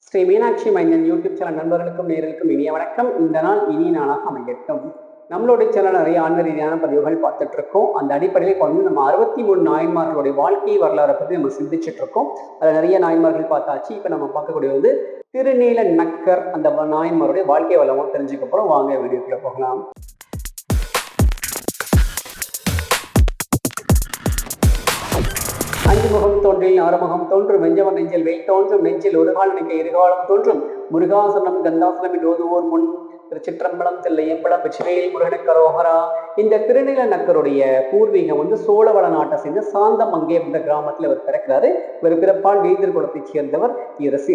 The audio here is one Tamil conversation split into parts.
ஸ்ரீ மீனாட்சி மைந்தன் யூடியூப் சேனல் நண்பர்களுக்கும் நேர்களுக்கும் இனிய வணக்கம். இந்த நாள் இனி நாளாக அமையட்டும். நம்மளுடைய சேனல் நிறைய ஆன்மீக ரீதியான பதிவுகள் பார்த்துட்டு இருக்கோம். அந்த அடிப்படையில் இப்போ வந்து நம்ம 63 நாயன்மார்களுடைய வாழ்க்கை வரலாறை பற்றி நம்ம சிந்திச்சுட்டு இருக்கோம். அதில் நிறைய நாயன்மார்கள் பார்த்தாச்சு. இப்போ நம்ம பார்க்கக்கூடிய வந்து திருநீல நக்கர் அந்த நாயன்மாருடைய வாழ்க்கை வளமும் தெரிஞ்சுக்க போகிறோம். வாங்க வீடியோக்குள்ள போகலாம். அஞ்சுமுகம் தோன்றில் ஆறுமுகம் தோன்றும் வெஞ்சவன் நெஞ்சில் வெயில் தோன்றும் நெஞ்சில் ஒரு கால் நினைக்க இருகாலம் தோன்றும் முருகாசனம் கந்தாசனம் ஓதுவோர் முன் திருச்சிற்றம்பலம் தில்லையம்பலம் வெற்றிவேல் முருகனுக்கு அரோகரா. இந்த திருநில நக்கருடைய பூர்வீகம் வந்து சோழவள நாட்டை சேர்ந்த சாந்தமங்கே என்ற கிராமத்தில் இவர் பிறக்கிறாரு. இவர் பிறப்பால் வேந்தர் குலத்தைச் சேர்ந்தவர்.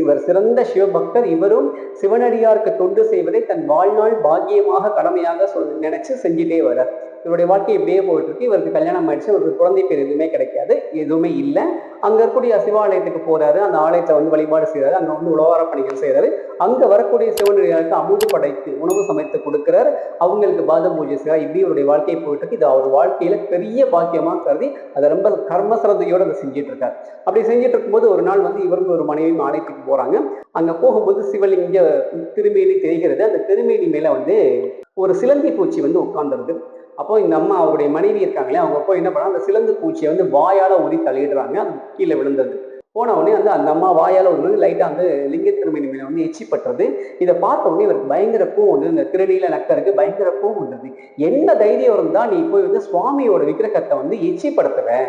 இவர் சிறந்த சிவபக்தர். இவரும் சிவனடியாருக்கு தொண்டு செய்வதை தன் வாழ்நாள் பாக்கியமாக கடமையாக நினைச்சு செஞ்சுட்டே வர்றார். இவருடைய வாழ்க்கை இப்படியே போயிட்டு இருக்கு. இவருக்கு கல்யாணம் ஆயிடுச்சு. இவருக்கு குழந்தை பேர் எதுவுமே கிடைக்காது, எதுவுமே இல்லை. அங்க இருக்கக்கூடிய சிவாலயத்துக்கு போறாரு. அந்த ஆலயத்தை வந்து வழிபாடு செய்யறாரு. அங்க வந்து உழவார பணிகள் செய்யறாரு. அங்க வரக்கூடிய சிவனடியாருக்கு அமுது படைத்து உணவு சமைத்து கொடுக்கிறார். அவங்களுக்கு பாத பூஜை செய்யறார். இப்படி இவருடைய வாழ்க்கையை போயிட்டு இருக்கு. இது அவர் வாழ்க்கையில பெரிய பாக்கியமா கருதி அதை ரொம்ப கர்மசிரதையோடு அதை செஞ்சுட்டு இருக்காரு. அப்படி செஞ்சுட்டு இருக்கும்போது ஒரு நாள் வந்து இவருக்கு ஒரு மனைவியும் ஆலயத்துக்கு போறாங்க. அங்க போகும்போது சிவலிங்க திருமேனி தெரிகிறது. அந்த திருமேனி மேல வந்து ஒரு சிலந்தி பூச்சி வந்து உட்கார்ந்துருக்கு. அப்போ இந்த அம்மா அவருடைய மனைவி இருக்காங்களே, அவங்க போய் என்ன பண்ணா அந்த சிலந்து பூச்சியை வந்து வாயால ஊதி தள்ளிடுறாங்க. அது கீழே விழுந்தது. போன உடனே வந்து அந்த அம்மா வாயால ஒரு லைட்டா வந்து லிங்க திருமணி மேல வந்து எச்சி பட்டுறது. இதை பார்த்த உடனே இவருக்கு பயங்கர கோவம் வந்து இந்த திருநீல நக்கருக்கு பயங்கர கோவம் வந்தது. என்ன தைரியம் இருந்தா நீ போய் வந்து சுவாமியோட விக்கிரகத்தை வந்து எச்சி படுத்துற?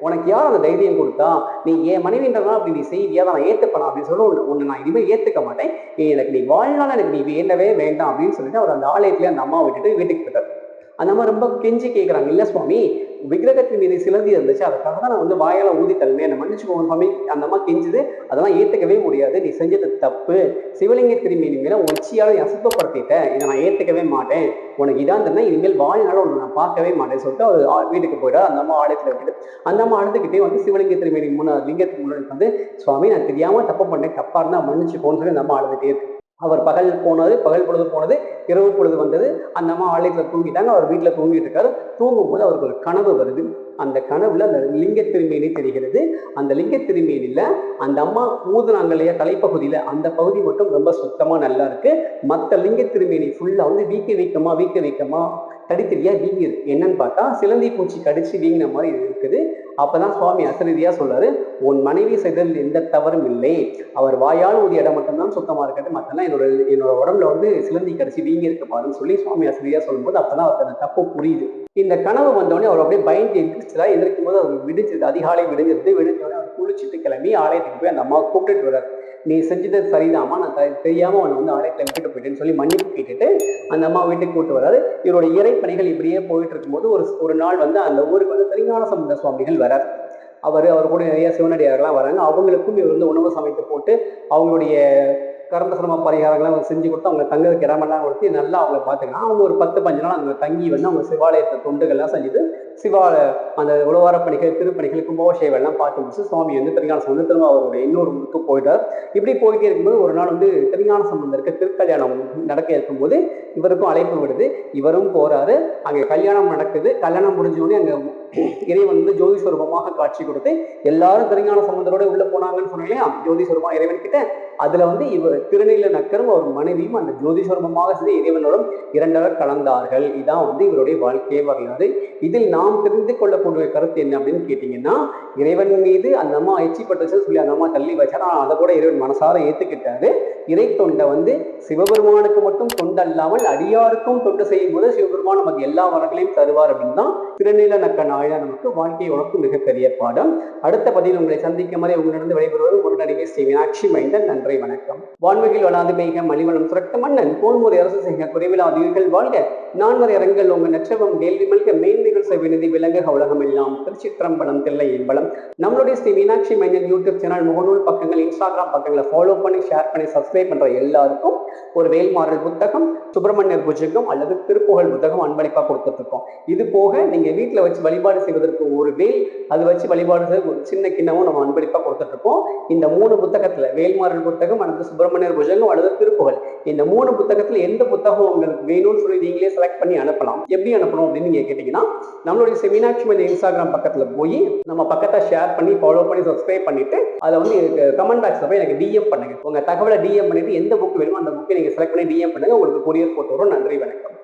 உனக்கு யார் அந்த தைரியம் கொடுத்தா? நீ என் மனைவின்றதுனால அப்படி நீ செய்வியா? நான் ஏத்துப்பேன் அப்படின்னு சொல்ல உன்னை நான் இனிமேல் ஏத்துக்க மாட்டேன். எனக்கு நீ வாழ்நாள் எனக்கு நீ வேண்டவே வேண்டாம் அப்படின்னு சொல்லிட்டு அவர் அந்த ஆலயத்திலே அந்த அம்மா விட்டுட்டு வீட்டுக்கு போயிட்டார். அந்த மாதிரி ரொம்ப கெஞ்சி கேட்குறாங்க. இல்லை சுவாமி, விக்கிரகத்தின் மீது சிலந்தி இருந்துச்சு, அதுக்காக தான் நான் வந்து வாயால ஊதி தள்ளினேன், என்ன மன்னிச்சுக்கோங்க சுவாமி. அந்த அம்மா கெஞ்சுது. அதெல்லாம் ஏற்றுக்கவே முடியாது, நீ செஞ்சது தப்பு. சிவலிங்க திருமேனி மேல உச்சியால அசுத்தப்படுத்திட்டேன், இதை நான் ஏற்றுக்கவே மாட்டேன். உனக்கு இதான் இருந்தால் இனிமேல் வாழ்நாள் உன்னை நான் பார்க்கவே மாட்டேன்னு சொல்லிட்டு அவர் வீட்டுக்கு போயிட்டா. அந்த அம்மா ஆலயத்தில் விட்டுட்டு அந்த அம்மா அழுதுகிட்டே வந்து சிவலிங்க திருமேனி லிங்கத்துக்கு முன்னாடி வந்து, சுவாமி நான் தெரியாம தப்பு பண்ணேன், தப்பா இருந்தா மன்னிச்சுக்கோன்னு சொல்லி அந்த அம்மா அழுதுகிட்டே இருக்கு. அவர் பகல் போனது, பகல் பொழுது போனது, இரவு பொழுது வந்தது. அந்த அம்மா ஆலயத்தில் தூங்கிட்டாங்க. அவர் வீட்டில் தூங்கிட்டு இருக்காரு. தூங்கும்போது அவருக்கு ஒரு கனவு வருது. அந்த கனவுல அந்த லிங்க திருமேனி தெரிகிறது. அந்த லிங்க திருமேனில அந்த அம்மா ஊதுனாங்க இல்லையா தலைப்பகுதியில, அந்த பகுதி மட்டும் ரொம்ப சுத்தமா நல்லா இருக்கு. மற்ற லிங்க திருமேனி ஃபுல்லா வந்து வீக்க வீக்கமா தடித்தடியா வீங்கி இருக்கு. என்னன்னு பார்த்தா சிலந்தி பூச்சி கடிச்சு வீங்கின மாதிரி இருக்குது. அப்பதான் சுவாமி அசரீதியா சொல்றாரு, உன் மனைவி செய்ததில் எந்த தவறும் இல்லை, அவர் வாயால் ஒரு இடம் மட்டும்தான் சுத்தமா இருக்கிறது, மற்றெல்லாம் என்னோட உடம்புல வந்து சிலந்தி கடிச்சு வீங்கி இருக்கு பாருன்னு சொல்லி சுவாமி அசரீதியா சொல்லும்போது அப்பதான் அவருக்கு தப்பு புரியுது. இந்த கனவு வந்தோடனே அவர் அப்படியே பயந்து எந்திரிக்கும் போது அவர் விடிஞ்சது. அதிகாலை விடிஞ்சோடனே அவர் குளிச்சுட்டு கிளம்பி ஆலயத்துக்கு போய் அந்த அம்மாவை கூப்பிட்டுட்டு வர்றாரு. நீ செஞ்சது சரிதாம்மா, நான் தெரியாம அவனை வந்து ஆலயத்தில் விட்டுட்டு போயிட்டேன்னு சொல்லி மன்னிப்பு கேட்டுட்டு அந்த அம்மா வீட்டுக்கு கூப்பிட்டு வர்றாரு. இவருடைய இறைப்பணிகள் இப்படியே போயிட்டு இருக்கும்போது ஒரு நாள் வந்து அந்த ஊருக்கு வந்து திருஞான சம்பந்த சுவாமிகள் வரார். அவர் கூட நிறைய சிவனடியார்கள்லாம் வராங்க. அவங்களுக்கும் இவர் வந்து உணவு சமைத்து போட்டு அவங்களுடைய கர்மசிரம பரிகாரங்கள்லாம் செஞ்சு கொடுத்து அவங்க தங்குறதுக்கு இடமெல்லாம் கொடுத்து நல்லா அவங்களை பார்த்துக்கலாம். அவங்க ஒரு 10-15 நாள் அங்கே தங்கி வந்து அவங்க சிவாலயத்தை தொண்டுகள்லாம் செஞ்சுட்டு அந்த உழவார பணிகள், திருப்பணிகள், கும்பாபிஷேகம்லாம் பார்த்து முடிச்சு சுவாமி வந்து திருஞான சம்பந்தர் திரும்ப அவருடைய இன்னொரு ஊருக்கு போயிட்டார். இப்படி போயிட்டே இருக்கும்போது ஒரு நாள் வந்து திருஞான சம்பந்தருக்கு திருக்கல்யாணம் நடக்க இருக்கும்போது இவருக்கும் அழைப்பு விடுது. இவரும் போறாரு. அங்கே கல்யாணம் நடக்குது. கல்யாணம் முடிஞ்சோடனே அங்கே இறைவன் வந்து ஜோதி சுரூபமாக காட்சி கொடுத்து எல்லாரும் திருஞான சம்பந்தரோட உள்ள போனாங்கன்னு சொன்னாலே ஜோதி சுரூபமா இறைவன் கிட்ட. அதுல வந்து இவர் திருநீல நக்கரும் அவர் மனைவியும் அந்த ஜோதி சுரூபமாக செய்து இறைவனோடும் இரண்டவர் கலந்தார்கள். இதான் வந்து இவருடைய வாழ்க்கையே வரலாறு. இதில் நாம் தெரிந்து கொள்ளக்கூடிய கருத்து என்ன அப்படின்னு கேட்டீங்கன்னா, இறைவன் மீது அந்த அம்மா எச்சிப்பட்டுச்சுன்னு சொல்லி அந்த அம்மா தள்ளி வச்சா, அதை கூட இறைவன் மனசார ஏத்துக்கிட்டாரு. இறை தொண்டை வந்து சிவபெருமானுக்கு மட்டும் தொண்டல்லாமல் அடியாருக்கும் தொண்டு செய்யும் போது சிவபெருமான் நமக்கு எல்லா வரங்களையும் தருவார் அப்படின்னு தான் திருநீல நக்க நாயனார் நமக்கு வாழ்க்கை உனக்கு மிகப்பெரிய பாடம். அடுத்த பதிவில் உங்களை சந்திக்கும் வரை உங்களிடம் விடைபெறுவது ஒரு நடிகை ஸ்ரீ மீனாட்சி மைந்தன். நன்றி, வணக்கம். வான்வகில் வளாது பெய்க மலிவளம் சுரக்க மன்னன் போன்முறை அரசு செய்க குறைவிலாது உயிர்கள் வாழ்க நான்மறை அரங்கல் உங்கள் நற்றவம் கேள்வி மல்க மேன்மைகள் செய்வினதி விலங்கு உலகம் எல்லாம். திருச்சிற்றம்பலம் தில்லை என்பலம். நம்மளுடைய ஸ்ரீ மீனாட்சி மைந்தன் யூடியூப் சேனல், முகநூல் பக்கங்கள், இன்ஸ்டாகிராம் பக்கங்களை ஃபாலோ பண்ணி ஷேர் பண்ணி சப்ஸ்கிரைப் பண்ற எல்லாருக்கும் ஒரு வேல்மாறல் புத்தகம், சுப்பிரமணியர் புஜகம் அல்லது திருப்புகழ் புத்தகம் அன்பளிப்பா கொடுத்துட்டு இருக்கோம். இது போக நீங்க வீட்டுல வச்சு வழிபாடு செய்வதற்கு ஒரு வேல், அது வச்சு வழிபாடு செய்ய ஒரு சின்ன கிண்ணமும் நம்ம அன்பளிப்பா கொடுத்துட்டு இருக்கோம். இந்த 3 புத்தகத்துல வேல்மாறல் புத்தகம் அல்லது சுப்பிரமணிய சுப்பிரமணியர் புஜங்கம் அல்லது திருப்புகழ். இந்த 3 புத்தகத்துல எந்த புத்தகம் உங்களுக்கு வேணும்னு சொல்லி நீங்களே செலக்ட் பண்ணி அனுப்பலாம். எப்படி அனுப்பணும் அப்படின்னு நீங்க கேட்டீங்கன்னா, நம்மளுடைய மீனாட்சி மதி இன்ஸ்டாகிராம் பக்கத்துல போய் நம்ம பக்கத்தை ஷேர் பண்ணி ஃபாலோ பண்ணி சப்ஸ்கிரைப் பண்ணிட்டு அதை வந்து கமெண்ட் பாக்ஸ்ல போய் எனக்கு டிஎம் பண்ணுங்க. உங்க தகவலை டிஎம் பண்ணிட்டு எந்த புக் வேணுமோ அந்த புக்கை நீங்க செலக்ட் பண்ணி டிஎம் பண்ணுங்க. உங்களுக்கு கொரியர் போட்டு வரும். நன்றி, வணக்கம்.